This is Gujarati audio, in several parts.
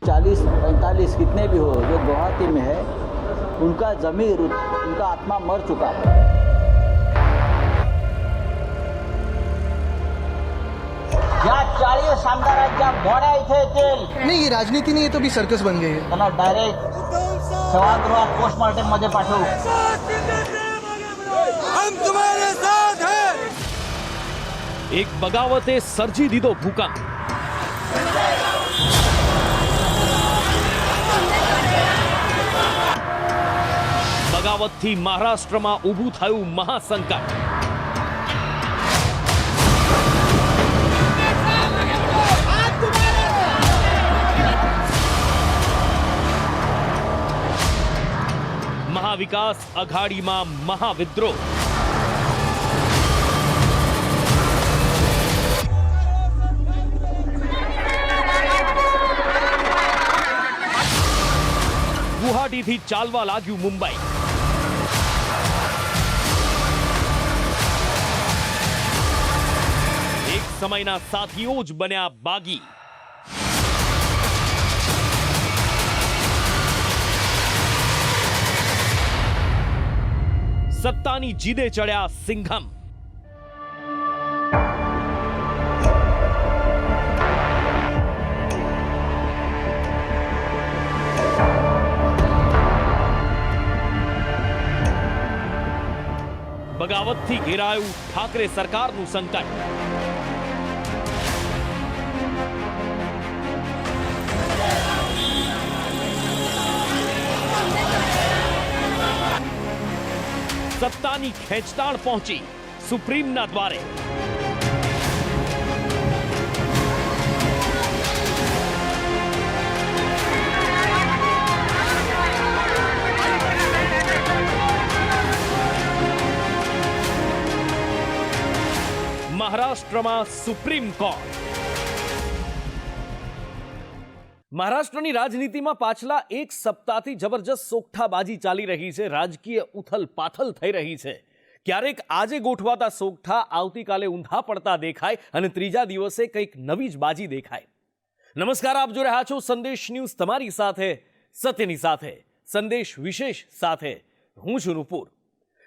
40-45 कितने भी हो, जो गुवाहाटी में है, उनका ज़मीर, उनका आत्मा मर चुका है। ज्या चाळीस आमदारांच्या घोड्या इथे येतील. नहीं, ये राजनीति नहीं, ये तो भी सर्कस बन गई है. त्यांना डायरेक्ट सभागृहात पोस्टमार्टम मध्ये पाठवू. हम तुम्हारे साथ हैं. एक बगावते सर्जी दीधो भूकंप. बगावतથી મહારાષ્ટ્રમાં ઊભું થયું મહાસંકટ. મહાવિકાસ અઘાડીમાં મહાવિદ્રોહ. ગુવાહાટીથી ચાલવા લાગ્યું મુંબઈ. એક સમયના સાથીઓ જ બન્યા બાગી. સત્તાની જીદે ચડ્યા સિંઘમ. બગાવતથી ઘેરાયું ઠાકરે સરકારનું સંકટ. સત્તાની ખેંચતાણ પહોંચી સુપ્રીમના દ્વારે. મહારાષ્ટ્રમાં સુપ્રીમ કોર્ટ. મહારાષ્ટ્રની રાજનીતિમાં પાછલા એક સપ્તાહથી જબરજસ્ત સોગઠાબાજી ચાલી રહી છે. રાજકીય ઉથલ પાથલ થઈ રહી છે. ક્યારેક આજે ગોઠવાતા સોગઠા આવતીકાલે ઊંધા પડતા દેખાય અને ત્રીજા દિવસે કંઈક નવી જ બાજી દેખાય. નમસ્કાર, આપ જોઈ રહ્યા છો સંદેશ ન્યૂઝ, તમારી સાથે સત્યની સાથે, સંદેશ વિશેષ સાથે હું છું નુપુર.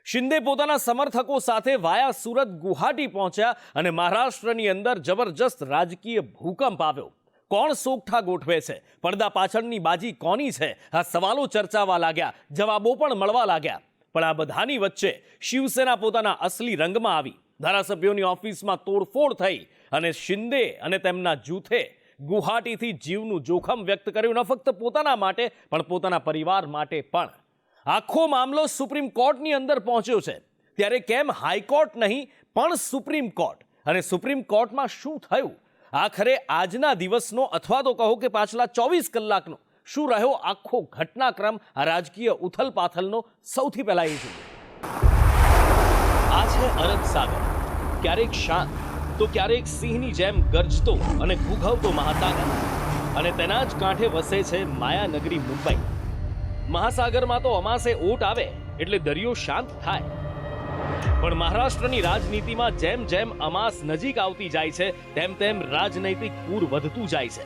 શિંદે પોતાના સમર્થકો સાથે વાયા સુરત ગુવાહાટી પહોંચ્યા અને મહારાષ્ટ્રની અંદર જબરજસ્ત રાજકીય ભૂકંપ આવ્યો. કોણ સોગઠા ગોઠવે છે, પડદા પાછળની બાજી કોની છે, આ સવાલો ચર્ચાવા લાગ્યા, જવાબો પણ મળવા લાગ્યા. પણ આ બધાની વચ્ચે શિવસેના પોતાના અસલી રંગમાં આવી. ધારાસભ્યોની ઓફિસમાં તોડફોડ થઈ અને શિંદે અને તેમના જૂથે ગુવાહાટીથી જીવનું જોખમ વ્યક્ત કર્યું, ન ફક્ત પોતાના માટે પણ પોતાના પરિવાર માટે પણ. આખો મામલો સુપ્રીમ કોર્ટની અંદર પહોંચ્યો છે. ત્યારે કેમ હાઈકોર્ટ નહીં પણ સુપ્રીમ કોર્ટ? અને સુપ્રીમ કોર્ટમાં શું થયું? આખરે આજના દિવસનો અથવા તો કહો કે પાછલા 24 કલાકનો શું રહ્યો આખો ઘટનાક્રમ, આ રાજકીય ઉથલ પાથલનો સૌથી પહેલા એ જોઈએ. આ છે અરબ સાગર. ક્યારેક શાંત તો ક્યારેક સિંહની જેમ ગરજતો અને ઘૂઘવતો મહાસાગર. અને તેના જ કાંઠે વસે છે માયાનગરી મુંબઈ. મહાસાગરમાં તો અમાસે ઓટ આવે એટલે દરિયો શાંત થાય. પણ મહારાષ્ટ્રની રાજનીતિમાં જેમ જેમ અમાસ નજીક આવતી જાય છે તેમ તેમ રાજનૈતિક પૂર વધતું જાય છે.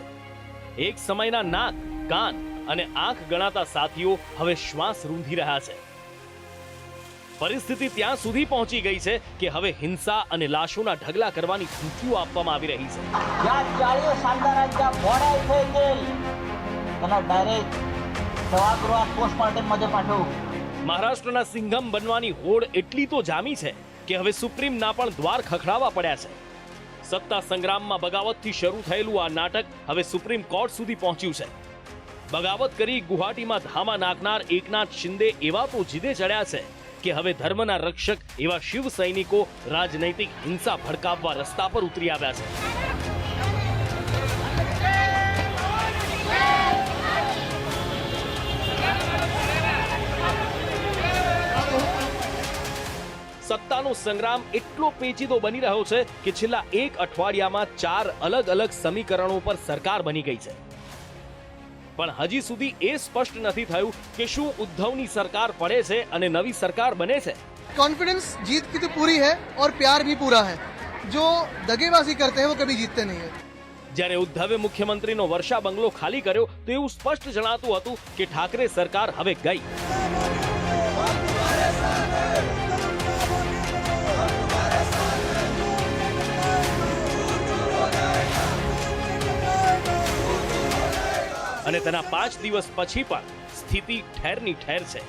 એક સમયના નાક, કાન અને આંખ ગણાતા સાથીઓ હવે શ્વાસ રૂંધી રહ્યા છે. પરિસ્થિતિ ત્યાં સુધી પહોંચી ગઈ છે કે હવે હિંસા અને લાશોના ઢગલા કરવાની ધમકીઓ આપવામાં આવી રહી છે. ज्या चाळीस आमदारांच्या घोड्या इथे येतील. त्यांना डायरेक्ट सभागृहात पोस्टमार्टम मध्ये पाठवू. મહારાષ્ટ્રના સિંઘમ બનવાની હોડ એટલી તો જામી છે કે હવે સુપ્રીમના પણ દ્વાર ખખડાવવા પડ્યા છે. સત્તા સંગ્રામમાં બગાવતથી શરૂ થયેલું આ નાટક હવે સુપ્રીમ કોર્ટ સુધી પહોંચ્યું છે. બગાવત કરી ગુવાહાટીમાં ધામા નાખનાર એકનાથ શિંદે એવા તો જીદે ચડ્યા છે કે હવે ધર્મના રક્ષક એવા શિવ સૈનિકો રાજનૈતિક હિંસા ભડકાવવા રસ્તા પર ઉતરી આવ્યા છે. સત્તાનો સંગ્રામ એટલો પેચીદો બની રહ્યો છે કે છેલ્લા એક અઠવાડિયામાં 4 અલગ અલગ સમીકરણો પર સરકાર બની ગઈ છે. પણ હજી સુધી એ સ્પષ્ટ નથી થયું કે શું ઉદ્ધવની સરકાર પડે છે અને નવી સરકાર બને છે. कॉन्फिडेंस जीत की तो पूरी है और प्यार भी पूरा है. जो दगेबाजी करते हैं वो कभी जीतते नहीं है. જ્યારે ઉદ્ધવે મુખ્યમંત્રીનો વર્ષા બંગલો ખાલી કર્યો તો એવું સ્પષ્ટ જણાતું હતું કે ઠાકરે સરકાર હવે ગઈ. અને તેના 5 દિવસ પછી પણ સ્થિતિ ઠેરની ઠેર છે.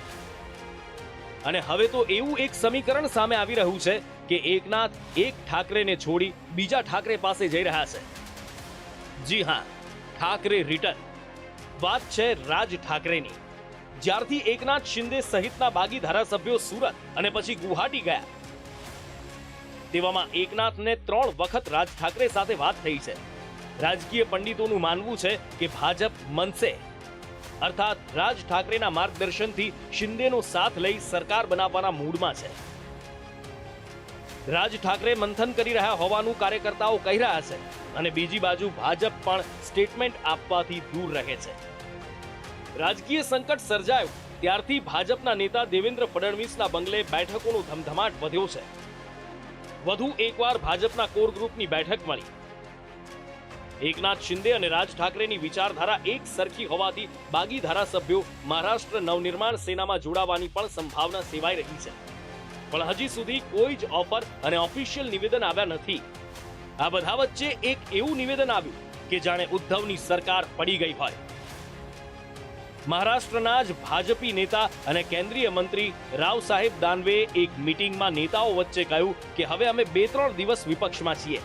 અને હવે તો એવું એક સમીકરણ સામે આવી રહ્યું છે કે એકનાથ એક ઠાકરેને છોડી બીજા ઠાકરે પાસે જઈ રહ્યા છે. જી હા, ઠાકરે રિટર્ન. વાત છે રાજ ઠાકરેની. જ્યારથી એકનાથ શિંદે સહિતના બાગી ધારાસભ્યો સુરત અને પછી ગુવાહાટી ગયા, તેવામાં એકનાથને 3 વખત રાજ ઠાકરે સાથે વાત થઈ છે. રાજકીય પંડિતોનું માનવું છે કે ભાજપ મનસે અર્થાત રાજ ઠાકરેના માર્ગદર્શનથી શિંદેનો સાથ લઈ સરકાર બનાવવાના મૂડમાં છે. રાજ ઠાકરે મંથન કરી રહ્યા હોવાનું કાર્યકર્તાઓ કહી રહ્યા છે અને બીજી બાજુ ભાજપ પણ સ્ટેટમેન્ટ આપવાથી દૂર રહે છે. રાજકીય સંકટ સર્જાયું ત્યારથી ભાજપના નેતા દેવેન્દ્ર ફડણવીસના બંગલે બેઠકોનો ધમધમાટ વધ્યો છે. વધુ એકવાર ભાજપના કોર ગ્રુપની બેઠક મળી. એકનાથ શિંદે અને રાજ ઠાકરેની વિચારધારા એક સરખી હોવાથી બાગી ધારાસભ્યો મહારાષ્ટ્ર નવનિર્માણ સેનામાં જોડાવાની પણ સંભાવના સેવાઈ રહી છે. પણ હજી સુધી કોઈ જ ઓફર અને ઓફિશિયલ નિવેદન આવ્યા નથી. આ બધા વચ્ચે એક એવું નિવેદન આવ્યું કે જાણે ઉદ્ધવની સરકાર પડી ગઈ હોય. મહારાષ્ટ્રના જ ભાજપી નેતા અને કેન્દ્રીય મંત્રી રાવ સાહેબ દાનવેએ એક મીટિંગમાં નેતાઓ વચ્ચે કહ્યું કે હવે અમે 2-3 દિવસ વિપક્ષમાં છીએ.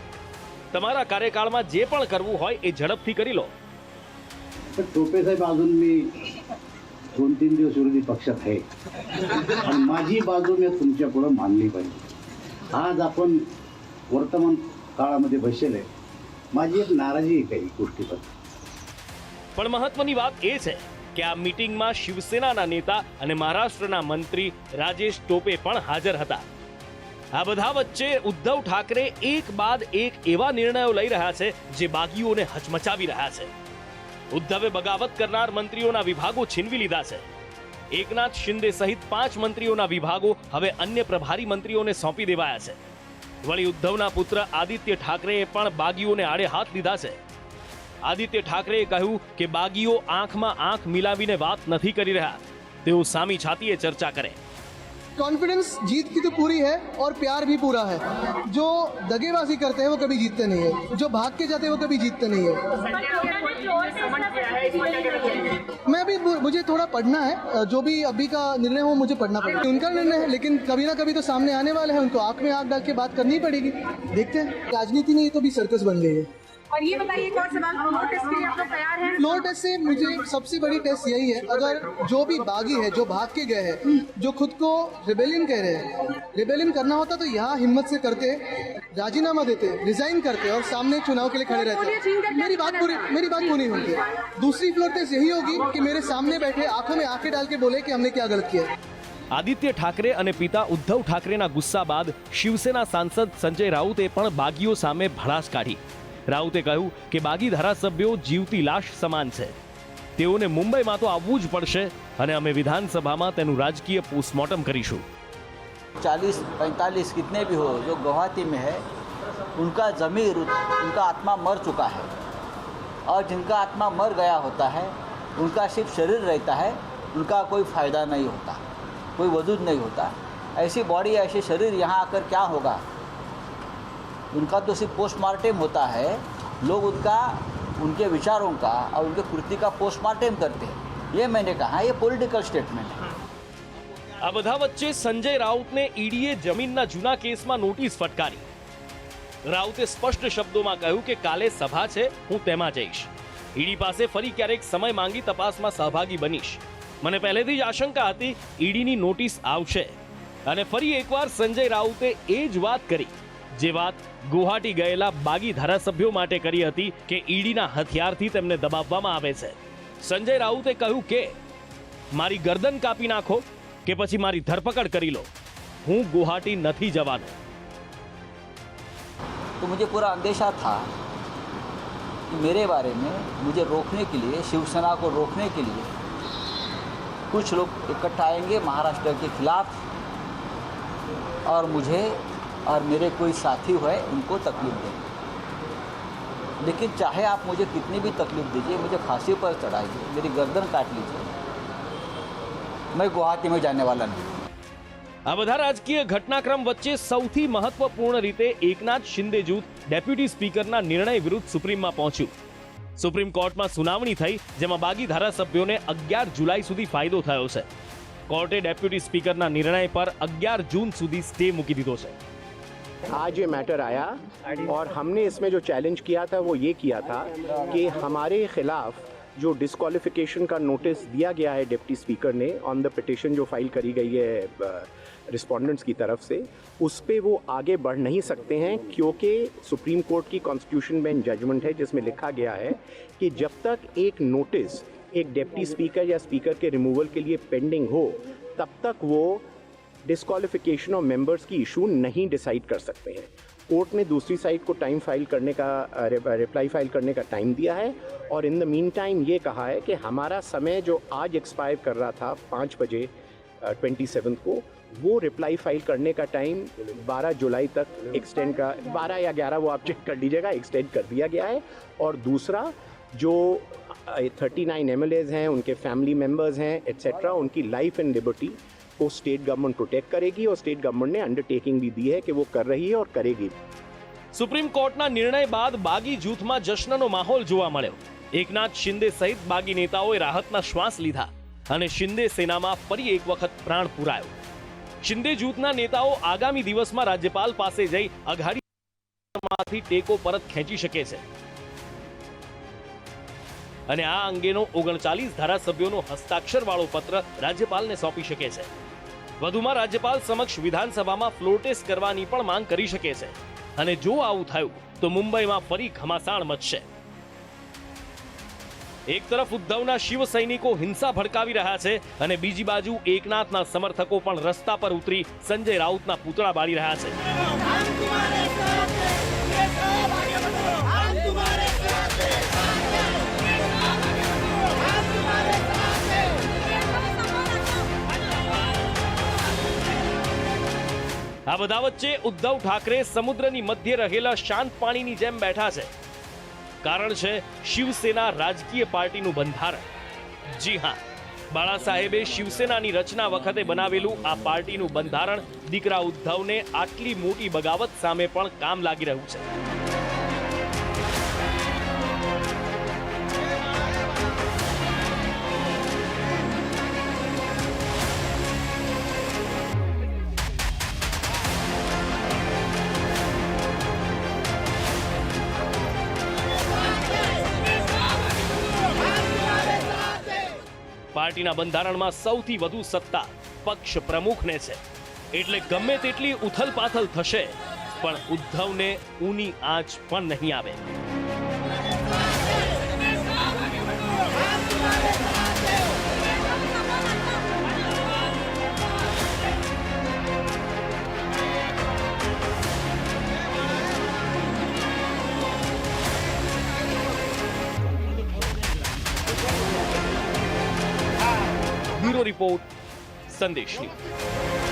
તમારા કાર્યકાળમાં જે પણ કરવું હોય એ ઝડપથી કરી લો. पण टोपे साहेब अजून मी 2-3 दिवस विरोधी पक्षात आहे आणि माझी बाजू मी तुमच्या पुढे मांडली पाहिजे. आज आपण वर्तमान काळामध्ये बसले, माझी एक नाराजी आहे काही गोष्टीवर. પણ મહત્વની વાત એ છે કે આ મીટિંગમાં શિવસેનાના નેતા અને મહારાષ્ટ્રના મંત્રી રાજેશ ટોપે પણ હાજર હતા. આ બધા વચ્ચે ઉદ્ધવ ઠાકરે એક બાદ એક એવા નિર્ણયો લઈ રહ્યા છે જે બાગીઓને હચમચાવી રહ્યા છે. ઉદ્ધવે બગાવત કરનાર મંત્રીઓના વિભાગો છીનવી લીધા છે. એકનાથ શિંદે સહિત 5 મંત્રીઓના વિભાગો હવે અન્ય પ્રભારી મંત્રીઓને સોંપી દેવાયા છે. વળી ઉદ્ધવના પુત્ર આદિત્ય ઠાકરેએ પણ બાગીઓને આડે હાથ લીધા છે. આદિત્ય ઠાકરેએ કહ્યું કે બાગીઓ આંખમાં આંખ મિલાવીને વાત નથી કરી રહ્યા, તેઓ સામી છાતીએ ચર્ચા કરે. कॉन्फिडेंस जीत की तो पूरी है और प्यार भी पूरा है. जो दगेबाजी करते हैं वो कभी जीतते नहीं है, जो भाग के जाते हैं वो कभी जीतते नहीं है. मैं अभी मुझे थोड़ा पढ़ना है, जो भी अभी का निर्णय हो मुझे पढ़ना पड़ेगा. उनका निर्णय है, लेकिन कभी ना कभी तो सामने आने वाले हैं, उनको आंख में आंख डाल के बात करनी पड़ेगी. देखते हैं. राजनीति नहीं, ये तो भी सर्कस बन गई है. और ये बताइए एक और सवाल, फ्लोर टेस्ट के लिए आप लोग तैयार हैं? फ्लोर टेस्ट से मुझे सबसे बड़ी टेस्ट यही है, अगर जो भी बागी है, जो भाग के गए हैं, जो खुद को रिबेलियन कह रहे हैं, रिबेलियन करना होता तो यहाँ हिम्मत से करते, राजीनामा देते, रिजाइन करते और सामने चुनाव के लिए खड़े रहते. मेरी बात पूरी होती है. दूसरी फ्लोर टेस्ट यही होगी कि मेरे सामने बैठे आंखों में आंखें डाल के बोले कि हमने क्या गलत किया. આદિત્ય ઠાકરે અને પિતા ઉદ્ધવ ઠાકરેના ગુસ્સા બાદ શિવસેના સાંસદ સંજય રાઉતે પણ બાગીઓ સામે ભડાસ કાઢી. રાઉતે કહ્યું કે બાગી ધારાસભ્યો જીવતી લાશ સમાન છે, તેઓને મુંબઈમાં તો આવવું જ પડશે અને અમે વિધાનસભામાં તેનું રાજકીય પોસ્ટમોર્ટમ કરીશું. 40-45 कितने भी हो, जो गुवाहाटी में है उनका ज़मीर, उनका आत्मा मर चुका है. और जिनका आत्मा मर गया होता है उनका सिर्फ शरीर रहता है, उनका कोई फ़ायदा नहीं होता, कोई वजूद नहीं होता. ऐसी बॉडी, ऐसे शरीर यहाँ आकर क्या होगा? उनका तो सिर्फ पोस्टमार्टम होता है. लोग उनके विचारों का और उनके कृति का पोस्टमार्टम करते हैं. ये मैंने कहा, ये पॉलिटिकल स्टेटमेंट है. આ બધા વચ્ચે સંજય રાઉતને ઈડીએ જમીનના જૂના કેસમાં નોટિસ ફટકારી. રાઉતે સ્પષ્ટ શબ્દોમાં કહ્યું કે કાલે સભા છે, હું તેમાં જઈશ. ઈડી પાસે ફરી ક્યારેક સમય માંગી તપાસમાં સહભાગી બનીશ. મને પહેલેથી જ આશંકા હતી ઈડીની નોટિસ આવશે. અને ફરી એકવાર સંજય રાઉતે એ જ વાત કરી જે વાત ગુવાહાટી ગયેલા બાગી ધારાસભ્યો માટે કરી હતી કે ઈડીના હથિયારથી તેમને દબાવવામાં આવે છે. સંજય રાઉતે કહ્યું કે મારી ગરદન કાપી નાખો કે પછી મારી ધરપકડ કરી લો, હું ગુવાહાટી નથી જવાનો. तो मुझे पूरा अंदेशा था कि मेरे बारे में मुझे रोकने के लिए, शिवसेना को रोकने के लिए कुछ लोग इकट्ठा आएंगे महाराष्ट्र के खिलाफ और मुझे और मेरे कोई साथी हुए उनको तकलीफ देंगे. लेकिन चाहे आप मुझे कितनी भी तकलीफ दीजिए, मुझे फांसी पर चढ़ाइए, मेरी गर्दन काट लीजिए, मैं गुवाहाटी में जाने वाला नहीं। આ બધા રાજકીય ઘટનાક્રમ વચ્ચે સૌથી મહત્વપૂર્ણ રીતે એકનાથ શિંદે જૂથ ડેપ્યુટી સ્પીકરના નિર્ણય વિરુદ્ધ સુપ્રીમમાં પહોંચ્યું. સુપ્રીમ કોર્ટમાં સુનાવણી થઈ, જેમાં બાગી ધારાસભ્યોને 11 જુલાઈ સુધી ફાયદો થયો છે. કોર્ટે ડેપ્યુટી સ્પીકરના નિર્ણય પર 11 જૂન સુધી સ્ટે મૂકી દીધો છે. आज ये मैटर आया और हमने इसमें जो चैलेंज किया था वो ये किया था कि हमारे खिलाफ जो डिस्क्वालिफिकेशन का नोटिस दिया गया है डिप्टी स्पीकर ने ऑन द पिटिशन जो फाइल करी गई है रिस्पोंडेंट्स की तरफ से, उस पे वो आगे बढ़ नहीं सकते हैं, क्योंकि सुप्रीम कोर्ट की कॉन्स्टिट्यूशन बेंच जजमेंट है जिसमें लिखा गया है कि जब तक एक नोटिस एक डिप्टी स्पीकर या स्पीकर के रिमूवल के लिए पेंडिंग हो, तब तक वो डिस्क्वालिफिकेशन ऑफ मेंबर्स की इशू नहीं डिसाइड कर सकते हैं. कोर्ट ने दूसरी साइड को टाइम फाइल करने का रिप्लाई फाइल करने का टाइम दिया है और इन द मीन टाइम ये कहा है कि हमारा समय जो आज एक्सपायर कर रहा था 5 बजे 27 को, वो रिप्लाई फाइल करने का टाइम 12 जुलाई तक एक्सटेंड का 12 या 11 वो आप चेक कर लीजिएगा, एक्सटेंड कर दिया गया है. और दूसरा जो 39 MLAs हैं, उनके फैमिली मेम्बर्स हैं एट्सेट्रा, उनकी लाइफ एंड लिबर्टी को स्टेट गवर्नमेंट प्रोटेक्ट करेगी और स्टेट गवर्नमेंट ने अंडरटेकिंग भी दी है कि वो कर रही है और करेगी. સુપ્રીમ કોર્ટના નિર્ણય બાદ બાગી જૂથમાં જશ્નનો માહોલ જોવા મળ્યો. એકનાથ શિંદે સહિત બાગી નેતાઓએ રાહતના શ્વાસ લીધા અને શિંદે સેનામાં ફરી એક વખત પ્રાણ પુરાયો. શિંદે જૂથના નેતાઓ આગામી દિવસમાં રાજ્યપાલ પાસે જઈ અઘાડીમાંથી ટેકો પરત ખેંચી શકે છે અને આ અંગેનો 39 ધારાસભ્યોનો હસ્તાક્ષરવાળો પત્ર રાજ્યપાલને સોંપી શકે છે. વધુમાં રાજ્યપાલ સમક્ષ વિધાનસભામાં ફ્લોર ટેસ્ટ કરવાની પણ માંગ કરી શકે છે. અને જો આવું થયું તો મુંબઈમાં ફરી ઘમાસાણ મચશે. એક તરફ ઉદ્ધવના શિવ સૈનિકો હિંસા ભડકાવી રહ્યા છે અને બીજી બાજુ એકનાથના સમર્થકો પણ રસ્તા પર ઉતરી સંજય રાઉતના પૂતળા બાળી રહ્યા છે. આ બધા વચ્ચે ઉદ્ધવ ઠાકરે સમુદ્રની મધ્ય રહેલા શાંત પાણીની જેમ બેઠા છે. કારણ છે શિવસેના રાજકીય પાર્ટીનું બંધારણ. જી હા, બાળા સાહેબે શિવસેનાની રચના વખતે બનાવેલું આ પાર્ટીનું બંધારણ દીકરા ઉદ્ધવને આટલી મોટી બગાવત સામે પણ કામ લાગી રહ્યું છે. પાર્ટીના બંધારણમાં સૌથી વધુ સત્તા પક્ષ પ્રમુખને છે, એટલે ગમે તેટલી ઉથલપાથલ થશે પણ ઉદ્ધવને ઊની આંચ પણ નહીં આવે. બ્યુરો રિપોર્ટ, સંદેશ ન્યૂઝ.